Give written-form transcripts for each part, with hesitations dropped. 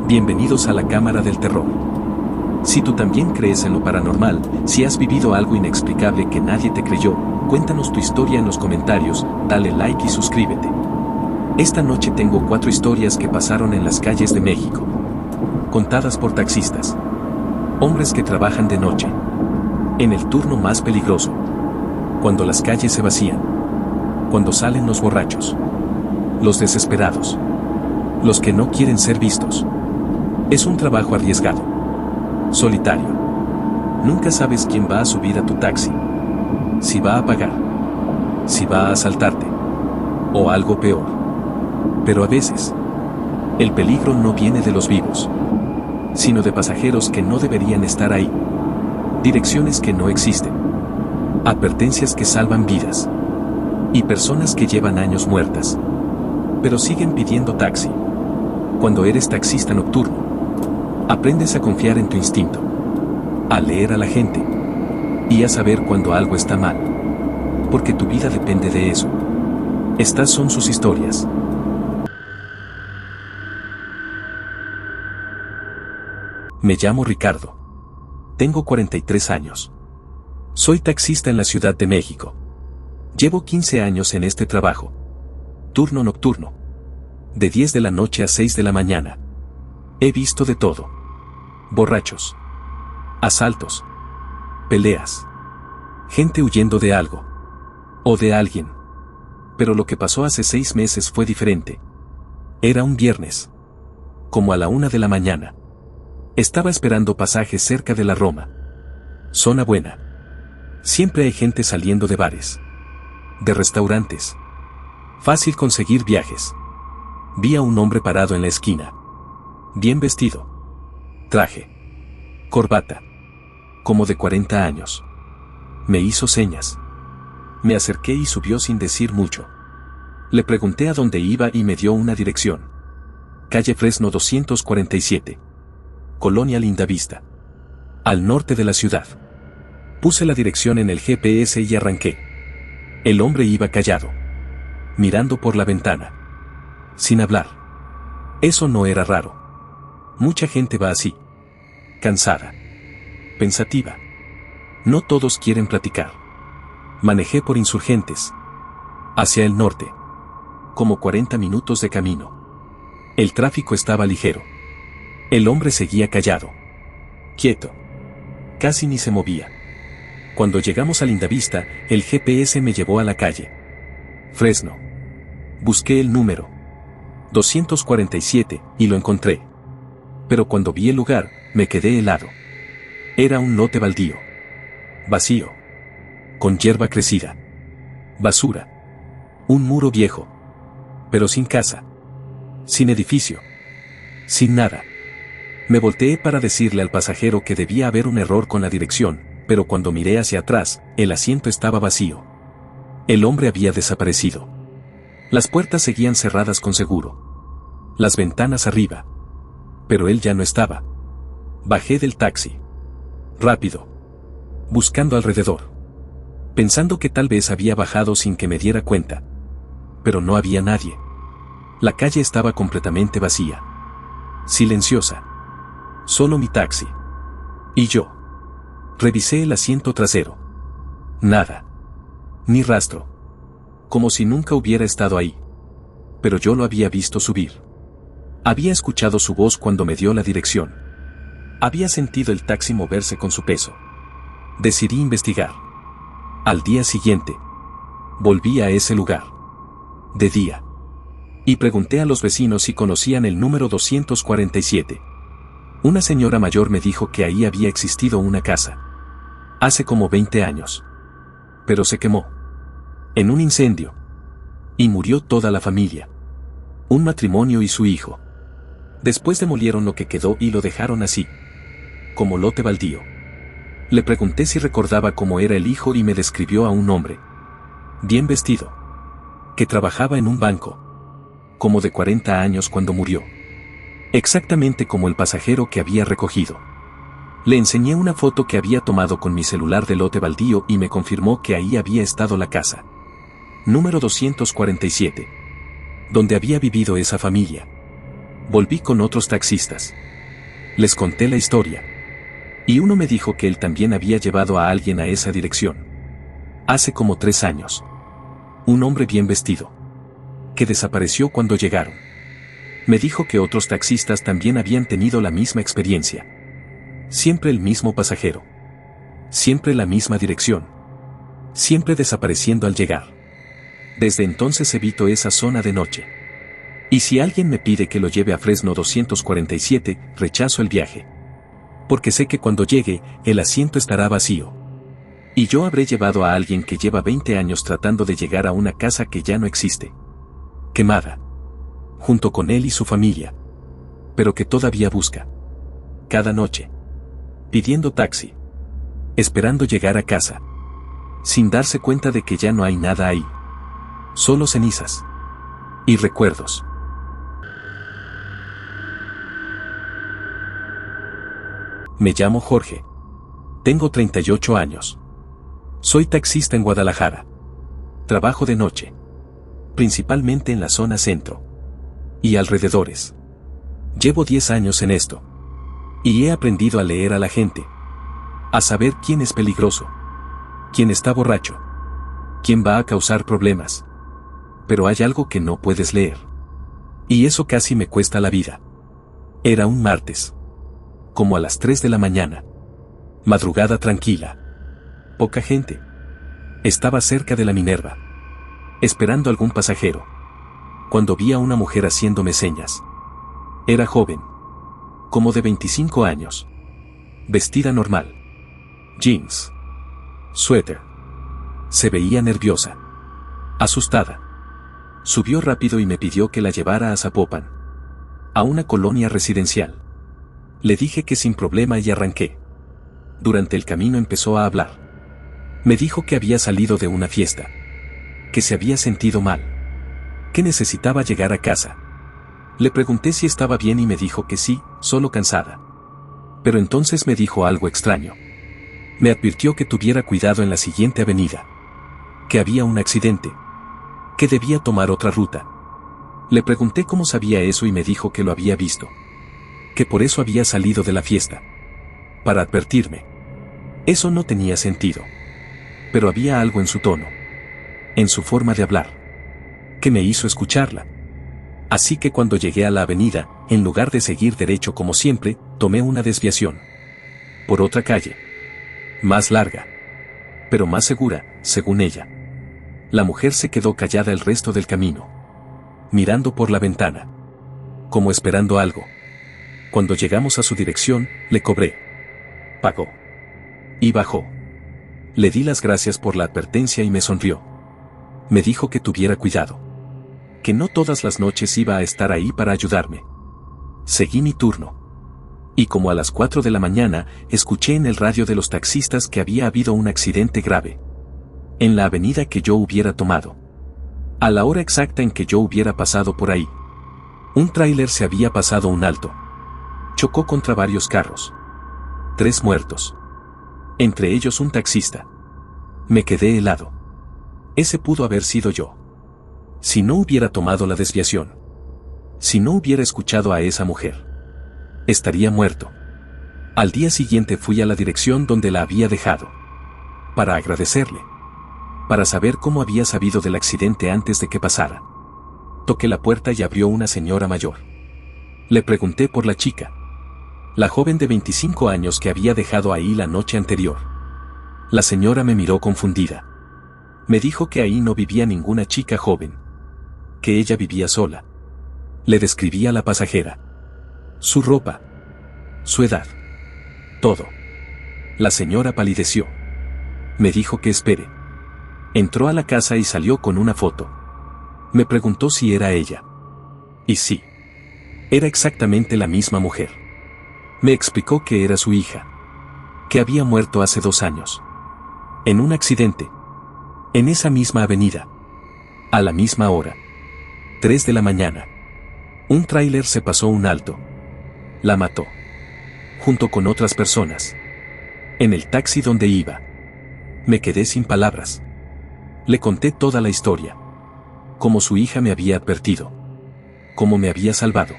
Bienvenidos a la Cámara del Terror. Si tú también crees en lo paranormal, si has vivido algo inexplicable que nadie te creyó, cuéntanos tu historia en los comentarios, dale like y suscríbete. Esta noche tengo 4 historias que pasaron en las calles de México. Contadas por taxistas. Hombres que trabajan de noche. En el turno más peligroso. Cuando las calles se vacían. Cuando salen los borrachos. Los desesperados. Los que no quieren ser vistos. Es un trabajo arriesgado. Solitario. Nunca sabes quién va a subir a tu taxi. Si va a pagar. Si va a asaltarte. O algo peor. Pero a veces, el peligro no viene de los vivos, sino de pasajeros que no deberían estar ahí. Direcciones que no existen. Advertencias que salvan vidas. Y personas que llevan años muertas. Pero siguen pidiendo taxi. Cuando eres taxista nocturno, aprendes a confiar en tu instinto, a leer a la gente y a saber cuando algo está mal, porque tu vida depende de eso. Estas son sus historias. Me llamo Ricardo. Tengo 43 años. Soy taxista en la Ciudad de México. Llevo 15 años en este trabajo. Turno nocturno. De 10 de la noche a 6 de la mañana. He visto de todo. Borrachos. Asaltos. Peleas. Gente huyendo de algo. O de alguien. Pero lo que pasó hace 6 meses fue diferente. Era un viernes. Como a la 1 de la mañana. Estaba esperando pasajes cerca de la Roma. Zona buena. Siempre hay gente saliendo de bares. De restaurantes. Fácil conseguir viajes. Vi a un hombre parado en la esquina. Bien vestido. Traje. Corbata. Como de 40 años. Me hizo señas. Me acerqué y subió sin decir mucho. Le pregunté a dónde iba y me dio una dirección. Calle Fresno 247. Colonia Lindavista. Al norte de la ciudad. Puse la dirección en el GPS y arranqué. El hombre iba callado. Mirando por la ventana. Sin hablar. Eso no era raro. Mucha gente va así. Cansada. Pensativa. No todos quieren platicar. Manejé por Insurgentes. Hacia el norte. Como 40 minutos de camino. El tráfico estaba ligero. El hombre seguía callado. Quieto. Casi ni se movía. Cuando llegamos a Lindavista, el GPS me llevó a la calle Fresno. Busqué el número 247 y lo encontré. Pero cuando vi el lugar, me quedé helado. Era un lote baldío. Vacío. Con hierba crecida. Basura. Un muro viejo. Pero sin casa. Sin edificio. Sin nada. Me volteé para decirle al pasajero que debía haber un error con la dirección, pero cuando miré hacia atrás, el asiento estaba vacío. El hombre había desaparecido. Las puertas seguían cerradas con seguro. Las ventanas arriba. Pero él ya no estaba. Bajé del taxi. Rápido. Buscando alrededor. Pensando que tal vez había bajado sin que me diera cuenta. Pero no había nadie. La calle estaba completamente vacía. Silenciosa. Solo mi taxi. Y yo. Revisé el asiento trasero. Nada. Ni rastro. Como si nunca hubiera estado ahí. Pero yo lo había visto subir. Había escuchado su voz cuando me dio la dirección. Había sentido el taxi moverse con su peso. Decidí investigar. Al día siguiente, volví a ese lugar. De día. Y pregunté a los vecinos si conocían el número 247. Una señora mayor me dijo que ahí había existido una casa. Hace como 20 años. Pero se quemó. En un incendio. Y murió toda la familia. Un matrimonio y su hijo. Después demolieron lo que quedó y lo dejaron así. Como lote baldío. Le pregunté si recordaba cómo era el hijo y me describió a un hombre. Bien vestido. Que trabajaba en un banco. Como de 40 años cuando murió. Exactamente como el pasajero que había recogido. Le enseñé una foto que había tomado con mi celular del lote baldío y me confirmó que ahí había estado la casa. Número 247. Donde había vivido esa familia. Volví con otros taxistas. Les conté la historia. Y uno me dijo que él también había llevado a alguien a esa dirección. Hace como 3 años. Un hombre bien vestido. Que desapareció cuando llegaron. Me dijo que otros taxistas también habían tenido la misma experiencia. Siempre el mismo pasajero. Siempre la misma dirección. Siempre desapareciendo al llegar. Desde entonces evito esa zona de noche. Y si alguien me pide que lo lleve a Fresno 247, rechazo el viaje. Porque sé que cuando llegue, el asiento estará vacío. Y yo habré llevado a alguien que lleva 20 años tratando de llegar a una casa que ya no existe. Quemada. Junto con él y su familia. Pero que todavía busca. Cada noche. Pidiendo taxi. Esperando llegar a casa. Sin darse cuenta de que ya no hay nada ahí. Solo cenizas. Y recuerdos. Me llamo Jorge. Tengo 38 años. Soy taxista en Guadalajara. Trabajo de noche. Principalmente en la zona centro. Y alrededores. Llevo 10 años en esto. Y he aprendido a leer a la gente. A saber quién es peligroso. Quién está borracho. Quién va a causar problemas. Pero hay algo que no puedes leer. Y eso casi me cuesta la vida. Era un martes. Como a las 3 de la mañana. Madrugada tranquila. Poca gente. Estaba cerca de la Minerva. Esperando algún pasajero. Cuando vi a una mujer haciéndome señas. Era joven. Como de 25 años. Vestida normal. Jeans. Suéter. Se veía nerviosa. Asustada. Subió rápido y me pidió que la llevara a Zapopan. A una colonia residencial. Le dije que sin problema y arranqué. Durante el camino empezó a hablar. Me dijo que había salido de una fiesta. Que se había sentido mal. Que necesitaba llegar a casa. Le pregunté si estaba bien y me dijo que sí, solo cansada. Pero entonces me dijo algo extraño. Me advirtió que tuviera cuidado en la siguiente avenida. Que había un accidente. Que debía tomar otra ruta. Le pregunté cómo sabía eso y me dijo que lo había visto. Que por eso había salido de la fiesta. Para advertirme. Eso no tenía sentido. Pero había algo en su tono. En su forma de hablar. Que me hizo escucharla. Así que cuando llegué a la avenida, en lugar de seguir derecho como siempre, tomé una desviación. Por otra calle. Más larga. Pero más segura, según ella. La mujer se quedó callada el resto del camino. Mirando por la ventana. Como esperando algo. Cuando llegamos a su dirección, le cobré. Pagó. Y bajó. Le di las gracias por la advertencia y me sonrió. Me dijo que tuviera cuidado. Que no todas las noches iba a estar ahí para ayudarme. Seguí mi turno. Y como a las 4 de la mañana, escuché en el radio de los taxistas que había habido un accidente grave. En la avenida que yo hubiera tomado. A la hora exacta en que yo hubiera pasado por ahí. Un tráiler se había pasado un alto. Chocó contra varios carros. 3 muertos. Entre ellos un taxista. Me quedé helado. Ese pudo haber sido yo. Si no hubiera tomado la desviación. Si no hubiera escuchado a esa mujer. Estaría muerto. Al día siguiente fui a la dirección donde la había dejado. Para agradecerle. Para saber cómo había sabido del accidente antes de que pasara. Toqué la puerta y abrió una señora mayor. Le pregunté por la chica. La joven de 25 años que había dejado ahí la noche anterior. La señora me miró confundida. Me dijo que ahí no vivía ninguna chica joven. Que ella vivía sola. Le describí a la pasajera. Su ropa. Su edad. Todo. La señora palideció. Me dijo que espere. Entró a la casa y salió con una foto. Me preguntó si era ella. Y sí. Era exactamente la misma mujer. Me explicó que era su hija. Que había muerto hace 2 años. En un accidente. En esa misma avenida. A la misma hora. 3 de la mañana. Un tráiler se pasó un alto. La mató. Junto con otras personas. En el taxi donde iba. Me quedé sin palabras. Le conté toda la historia. Como su hija me había advertido. Cómo me había salvado.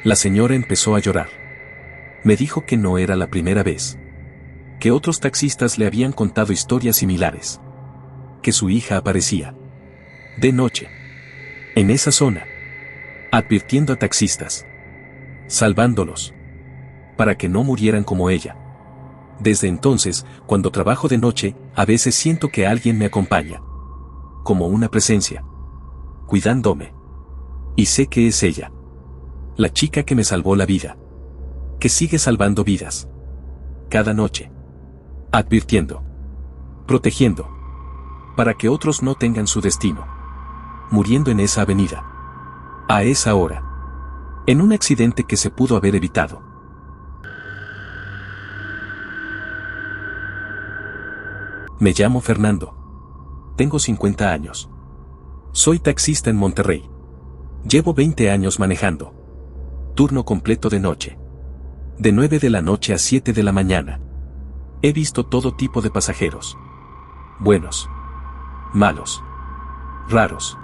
La señora empezó a llorar. Me dijo que no era la primera vez. Que otros taxistas le habían contado historias similares. Que su hija aparecía de noche en esa zona, advirtiendo a taxistas, salvándolos, para que no murieran como ella. Desde entonces, cuando trabajo de noche, a veces siento que alguien me acompaña, como una presencia, cuidándome. Y sé que es ella, la chica que me salvó la vida, que sigue salvando vidas, cada noche, advirtiendo, protegiendo, para que otros no tengan su destino, muriendo en esa avenida, a esa hora, en un accidente que se pudo haber evitado. Me llamo Fernando. Tengo 50 años. Soy taxista en Monterrey. Llevo 20 años manejando. Turno completo de noche. De 9 de la noche a 7 de la mañana. He visto todo tipo de pasajeros. Buenos. Malos. Raros.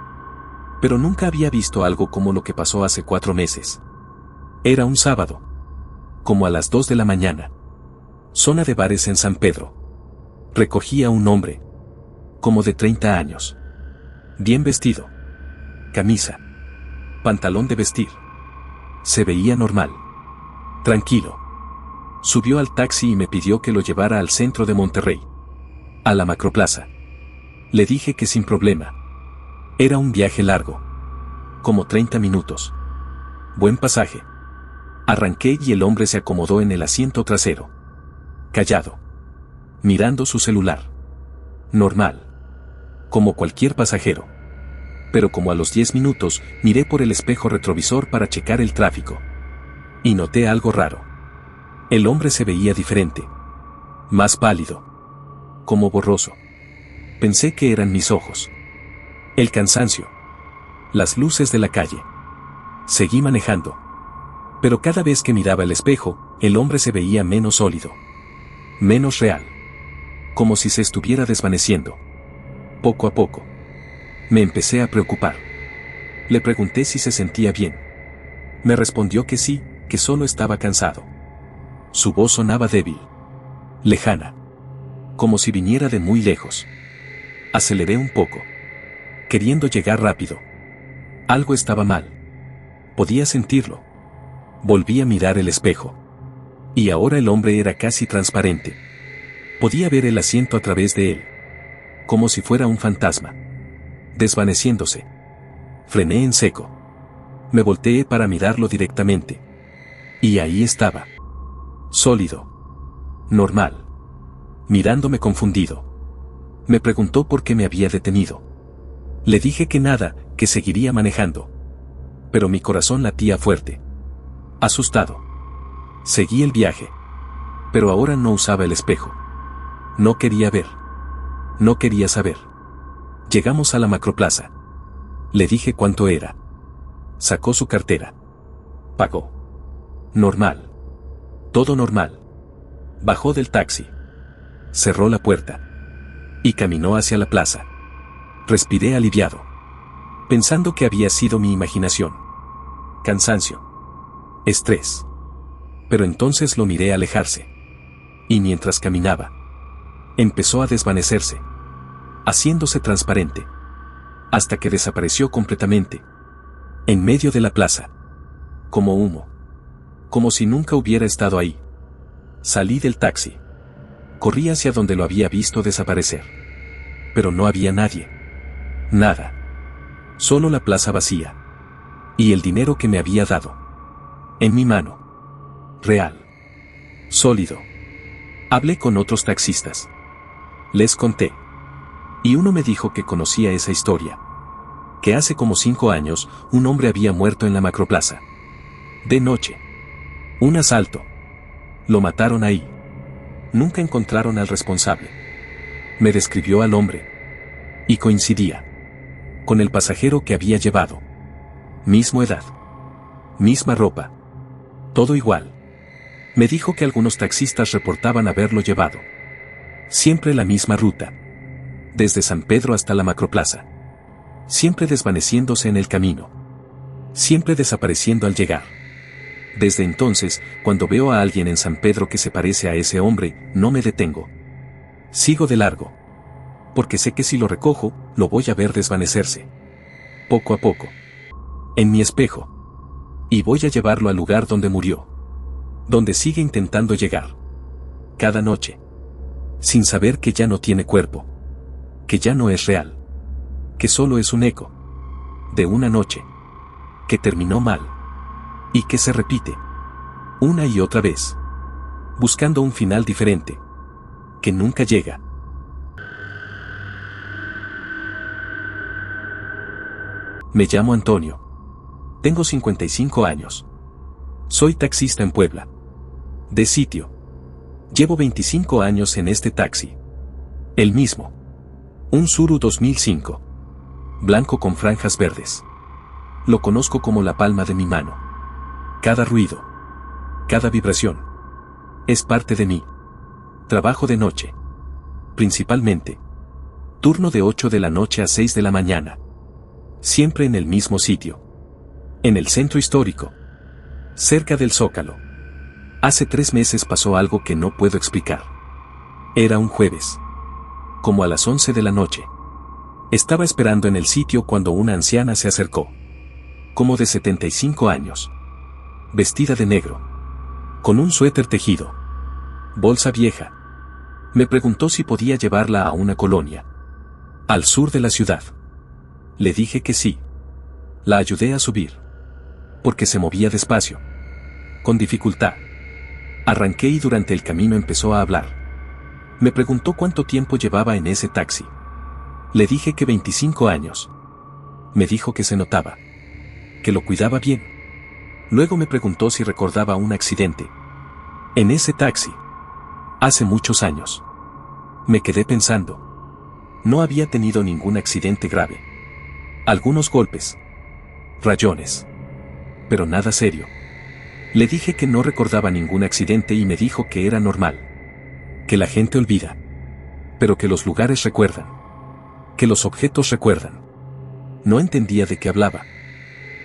Pero nunca había visto algo como lo que pasó hace 4 meses. Era un sábado. Como a las 2 de la mañana. Zona de bares en San Pedro. Recogí a un hombre. Como de 30 años. Bien vestido. Camisa. Pantalón de vestir. Se veía normal. Tranquilo. Subió al taxi y me pidió que lo llevara al centro de Monterrey. A la Macroplaza. Le dije que sin problema. Era un viaje largo. Como 30 minutos. Buen pasaje. Arranqué y el hombre se acomodó en el asiento trasero. Callado. Mirando su celular. Normal. Como cualquier pasajero. Pero como a los 10 minutos, miré por el espejo retrovisor para checar el tráfico. Y noté algo raro. El hombre se veía diferente. Más pálido. Como borroso. Pensé que eran mis ojos. El cansancio. Las luces de la calle. Seguí manejando. Pero cada vez que miraba el espejo, el hombre se veía menos sólido. Menos real. Como si se estuviera desvaneciendo. Poco a poco. Me empecé a preocupar. Le pregunté si se sentía bien. Me respondió que sí, que solo estaba cansado. Su voz sonaba débil. Lejana. Como si viniera de muy lejos. Aceleré un poco. Queriendo llegar rápido. Algo estaba mal. Podía sentirlo. Volví a mirar el espejo. Y ahora el hombre era casi transparente. Podía ver el asiento a través de él. Como si fuera un fantasma. Desvaneciéndose. Frené en seco. Me volteé para mirarlo directamente. Y ahí estaba. Sólido. Normal. Mirándome confundido. Me preguntó por qué me había detenido. Le dije que nada, que seguiría manejando. Pero mi corazón latía fuerte. Asustado. Seguí el viaje. Pero ahora no usaba el espejo. No quería ver. No quería saber. Llegamos a la Macroplaza. Le dije cuánto era. Sacó su cartera. Pagó. Normal. Todo normal. Bajó del taxi. Cerró la puerta. Y caminó hacia la plaza. Respiré aliviado. Pensando que había sido mi imaginación. Cansancio. Estrés. Pero entonces lo miré alejarse. Y mientras caminaba, empezó a desvanecerse. Haciéndose transparente. Hasta que desapareció completamente. En medio de la plaza. Como humo. Como si nunca hubiera estado ahí. Salí del taxi. Corrí hacia donde lo había visto desaparecer. Pero no había nadie. Nada. Solo la plaza vacía. Y el dinero que me había dado. En mi mano. Real. Sólido. Hablé con otros taxistas. Les conté. Y uno me dijo que conocía esa historia. Que hace como 5 años, un hombre había muerto en la Macroplaza. De noche. Un asalto. Lo mataron ahí. Nunca encontraron al responsable. Me describió al hombre. Y coincidía. Con el pasajero que había llevado. Misma edad. Misma ropa. Todo igual. Me dijo que algunos taxistas reportaban haberlo llevado. Siempre la misma ruta. Desde San Pedro hasta la Macroplaza. Siempre desvaneciéndose en el camino. Siempre desapareciendo al llegar. Desde entonces, cuando veo a alguien en San Pedro que se parece a ese hombre, no me detengo. Sigo de largo. Porque sé que si lo recojo, lo voy a ver desvanecerse. Poco a poco. En mi espejo. Y voy a llevarlo al lugar donde murió. Donde sigue intentando llegar. Cada noche. Sin saber que ya no tiene cuerpo. Que ya no es real. Que solo es un eco. De una noche. Que terminó mal. Y que se repite. Una y otra vez. Buscando un final diferente. Que nunca llega. Me llamo Antonio. Tengo 55 años. Soy taxista en Puebla. De sitio. Llevo 25 años en este taxi. El mismo. Un Tsuru 2005. Blanco con franjas verdes. Lo conozco como la palma de mi mano. Cada ruido. Cada vibración. Es parte de mí. Trabajo de noche. Principalmente. Turno de 8 de la noche a 6 de la mañana. Siempre en el mismo sitio. En el centro histórico. Cerca del Zócalo. Hace 3 meses pasó algo que no puedo explicar. Era un jueves. Como a las 11 de la noche. Estaba esperando en el sitio cuando una anciana se acercó. Como de 75 años. Vestida de negro. Con un suéter tejido. Bolsa vieja. Me preguntó si podía llevarla a una colonia. Al sur de la ciudad. Le dije que sí. La ayudé a subir. Porque se movía despacio. Con dificultad. Arranqué y durante el camino empezó a hablar. Me preguntó cuánto tiempo llevaba en ese taxi. Le dije que 25 años. Me dijo que se notaba. Que lo cuidaba bien. Luego me preguntó si recordaba un accidente. En ese taxi. Hace muchos años. Me quedé pensando. No había tenido ningún accidente grave. Algunos golpes. Rayones. Pero nada serio. Le dije que no recordaba ningún accidente y me dijo que era normal. Que la gente olvida. Pero que los lugares recuerdan. Que los objetos recuerdan. No entendía de qué hablaba.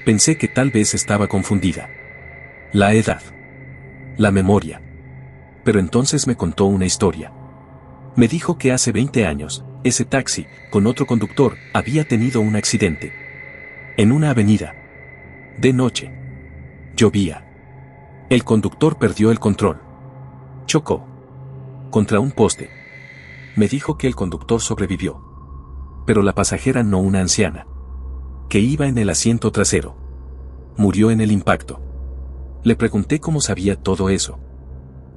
Pensé que tal vez estaba confundida. La edad. La memoria. Pero entonces me contó una historia. Me dijo que hace 20 años, ese taxi, con otro conductor, había tenido un accidente. En una avenida. De noche. Llovía. El conductor perdió el control. Chocó. Contra un poste. Me dijo que el conductor sobrevivió. Pero la pasajera no, una anciana. Que iba en el asiento trasero. Murió en el impacto. Le pregunté cómo sabía todo eso.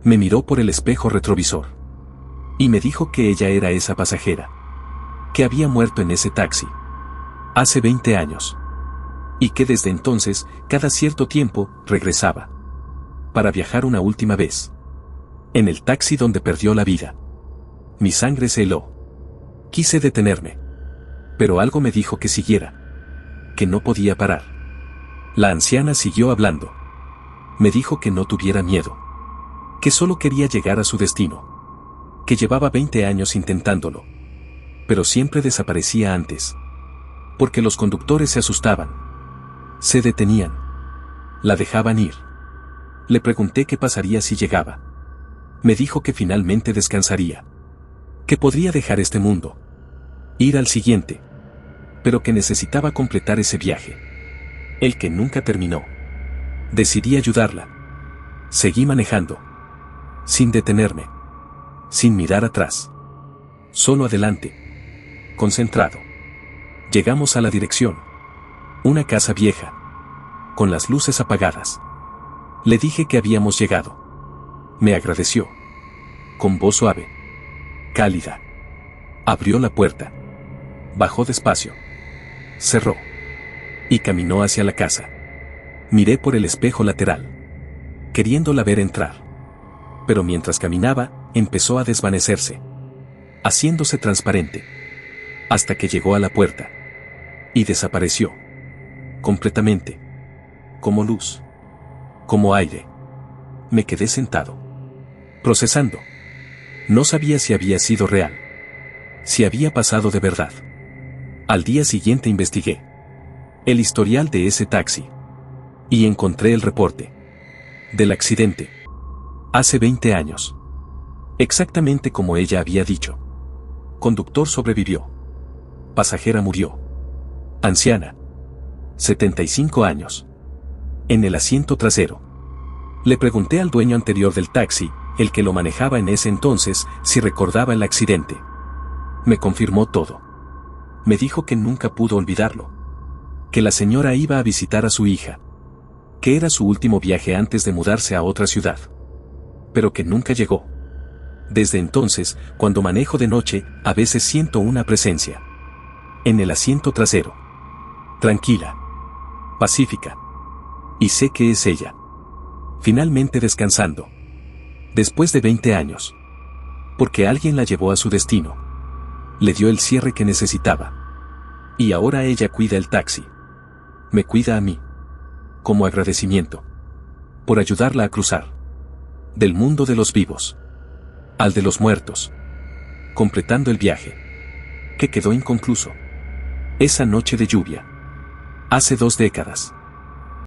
Me miró por el espejo retrovisor. Y me dijo que ella era esa pasajera. Que había muerto en ese taxi. Hace 20 años. Y que desde entonces, cada cierto tiempo, regresaba. Para viajar una última vez. En el taxi donde perdió la vida. Mi sangre se heló. Quise detenerme. Pero algo me dijo que siguiera. Que no podía parar. La anciana siguió hablando. Me dijo que no tuviera miedo. Que solo quería llegar a su destino. Que llevaba 20 años intentándolo. Pero siempre desaparecía antes. Porque los conductores se asustaban. Se detenían. La dejaban ir. Le pregunté qué pasaría si llegaba. Me dijo que finalmente descansaría. Que podría dejar este mundo. Ir al siguiente. Pero que necesitaba completar ese viaje. El que nunca terminó. Decidí ayudarla. Seguí manejando. Sin detenerme. Sin mirar atrás. Solo adelante. Concentrado. Llegamos a la dirección. Una casa vieja. Con las luces apagadas. Le dije que habíamos llegado. Me agradeció. Con voz suave. Cálida. Abrió la puerta. Bajó despacio. Cerró. Y caminó hacia la casa. Miré por el espejo lateral. Queriéndola ver entrar. Pero mientras caminaba, empezó a desvanecerse. Haciéndose transparente. Hasta que llegó a la puerta. Y desapareció. Completamente. Como luz. Como aire. Me quedé sentado. Procesando. No sabía si había sido real. Si había pasado de verdad. Al día siguiente investigué el historial de ese taxi. Y encontré el reporte. Del accidente. Hace 20 años. Exactamente como ella había dicho. Conductor sobrevivió. Pasajera murió. Anciana. 75 años. En el asiento trasero. Le pregunté al dueño anterior del taxi, el que lo manejaba en ese entonces, si recordaba el accidente. Me confirmó todo. Me dijo que nunca pudo olvidarlo. Que la señora iba a visitar a su hija. Que era su último viaje antes de mudarse a otra ciudad. Pero que nunca llegó. Desde entonces, cuando manejo de noche, a veces siento una presencia. En el asiento trasero. Tranquila. Pacífica. Y sé que es ella. Finalmente descansando. Después de 20 años. Porque alguien la llevó a su destino. Le dio el cierre que necesitaba. Y ahora ella cuida el taxi. Me cuida a mí. Como agradecimiento. Por ayudarla a cruzar. Del mundo de los vivos. Al de los muertos. Completando el viaje. Que quedó inconcluso. Esa noche de lluvia. Hace 2 décadas.